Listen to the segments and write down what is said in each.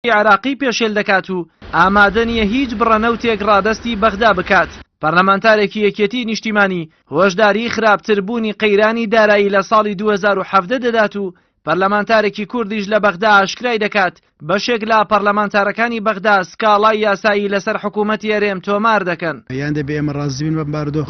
عراقی پێشێل دەکات و ئامادە نییە هیچ بڕەنەوتێک ڕادەستی بەغدا بکات. پەرلەمانتارێکی یەکێتی نیشتیمانی هۆشداری خراپتربوونی قەیرانی دارایی لە ساڵی 2017 دەدات و پەرلەمانتارێکی کوردیش لە بەغدا ئاشکرای دەکات بەشێک لە پەرلەمانتارەکانی بەغدا سکاڵای یاسایی لەسەر حکوومەتی هەرێم تۆمار دەکەن.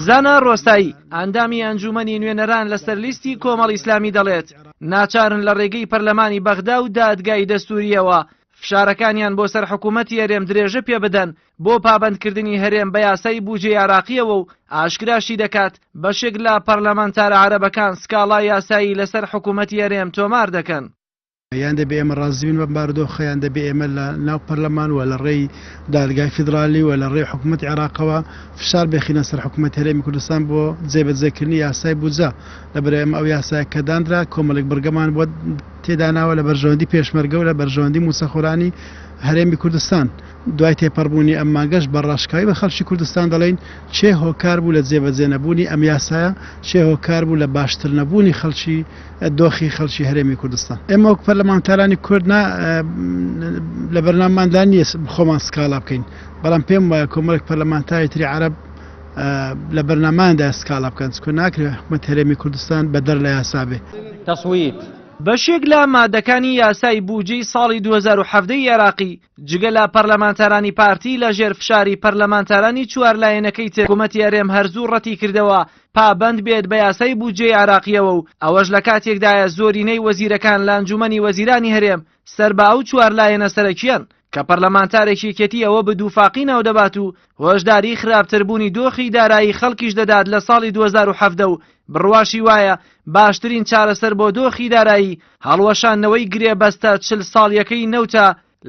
زانا ڕۆستایی ئەندامی ئەنجومەنی نوێنەران لەسەر لیستی کۆمەڵ ئیسلامی دەڵێت ناچارن لە ڕێگەی پەرلەمانی بەغدا و دادگای دەستوریەوە فشارەکانیان بۆ سەر حکوومەتی هەرێم درێژە پێ بدەن بۆ پابەندکردنی هەرێم بە یاسای بودجێ عراقیەوە و ئاشکراشی دەکات بەشێک لە پەرلەمانتارە عەرەبەکان سکاڵای یاسایی لەسەر حکوومەتی هەرێم تۆمار دەکەن. یان دەبێ ئێمە ڕازبین بە بارودۆخەیان دەبێ ئێمە لە ناو پەرلەمان و لە ڕێی دادگای فیدرالی و لە ڕێی حکوومەتی عێراقەوە فشار بێخینە سەر حکوومەتی هەرێمی کوردستان بۆ جێبەجێکردنی یاسای بودجە لەبەرە ئێمە ئەو یاسایە کە دانرا کۆمەڵێک بەرگەمان بۆ تێداناوە لە بەرژەوەندی پێشمەرگە و لە بەرژەوەندی موسەخۆرانی هەرێمی کوردستان. دوای تێپەڕبوونی ئەم مانگەش بەڕاشکاوی بە خەڵکی کوردستان دەڵێن چێ هۆکار بوو لە جێبەجێ نەبوونی ئەم یاسایە، چێ هۆکار بوو لە باشتر نەبوونی خەڵکی دۆخی خەڵکی هەرێمی کوردستان. ئێمە وەک پەرلەمانتارانی کورد لە بەرنامەماندا نییە خۆمان سکاڵا بکەین، بەڵام پێم وایە کۆمەڵێک پەرلەمانتاری تری عەرەب لە بەرنامەماندا سکاڵا بکەن چکە ناکرێت حکوومەت هەرێمی کوردستان بەدەر لە یاسا بێ. تەسویت بەشێک لە مادەکانی یاسای بودجەی ساڵی 2017 عێراقی جگە لە پەرلەمانتارانی پارتی لە ژێر فشاری پەرلەمانتارانی چوارلایەنەکەی حکوومەتی هەرێم هەرزوو ڕەتی کردەوە پابەند بێت بە یاسای بودجەی عێراقیەوە و ئەوەش لە کاتێکدایە زۆرینەی وەزیرەکان لە ئەنجومەنی وەزیرانی هەرێم سەر بە ئەو چوارلایەنە سەرەکیان کە پەرلەمانتارێکی یەکێتی ئەوە بدووفاقی ناو دەبات و هۆشداری خراپتربوونی دۆخی دارایی خەڵکیش دەدات لە ساڵی 2017 و بڕواشی وایە باشترین چارەسەر بۆ دۆخی دارایی هەڵوەشانەوەی گرێبەستە 40 ساڵیەکەی نەوتە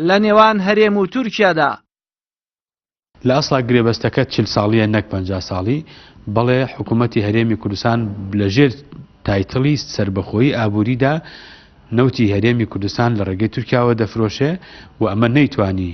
لە نێوان هەرێم و تورکیادا. لە ئەسڵا گرێبەستەکە 40 ساڵیە نەک 50 ساڵی، بەڵێ حکوومەتی هەرێمی کوردستان لەژێر تایتڵی سربەخۆیی ئابووریدا نەوتی هەرێمی کوردستان لە ڕێگەی تورکیاوە دەفرۆشێ و ئەمە نەیتوانی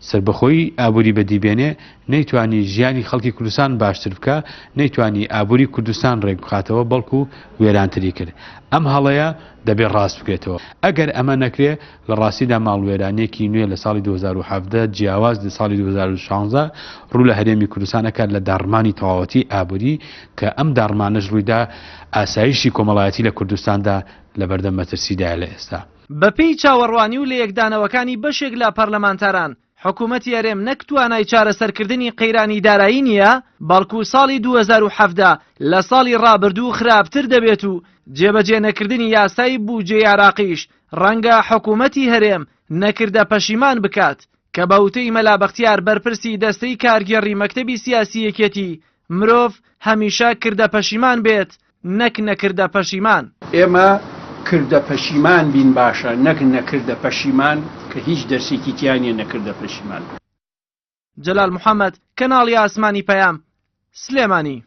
سربەخۆیی ئابووری بەدیبێنێ، نەیتوانی ژیانی خەڵکی کوردستان باشتر بکە، نەیتوانی ئابووری کوردستان ڕێک بخاتەوە بەڵکو وێرانتری کرد. ئەم هەڵەیە دەبێت ڕاست بکرێتەوە. ئەگەر ئەمە نەکرێ لە ڕاستیدا ماڵوێرانێکی نوێ لە ساڵی 2017 جیاواز لە ساڵی 2016 ڕوو لە هەرێمی کوردستان ئەکات لە داڕمانی تەواوەتی ئابووری کە ئەم داڕمانەش ڕوویدا ئاسایشی کۆمەڵایەتی لە کوردستاندا لە بەردەم مەترسیدایە لە ئێستا. بەپێی چاوەڕوانی و لە یەکدانەوەکانی بەشێک لە پەرلەمانتاران حکوومەتی هەرێم نەک توانای چارەسەرکردنی قەیرانی دارایی نییە، بەڵکو ساڵی 2017 لە ساڵی ڕابردوو خراپتر دەبێت و جێبەجێ نەکردنی یاسای بودجەی عێراقیش ڕەنگە حکوومەتی هەرێم نەکردە پەشیمان بکات کە بەوتەی مەلا بەختیار بەرپرسی دەستەی کارگێڕی مەکتەبی سیاسی یەکێتی مرۆڤ هەمیشە کردە پەشیمان بێت نەک نەکردە پەشیمان. ئێمە کردە پەشیمان بین باشە، نەک نەکردە پەشیمان کە هیچ دەرسێکی تیانە نەکردە پەشیمان. جەلال محەممەد، کەناڵی ئاسمانی پەیام، سلێمانی.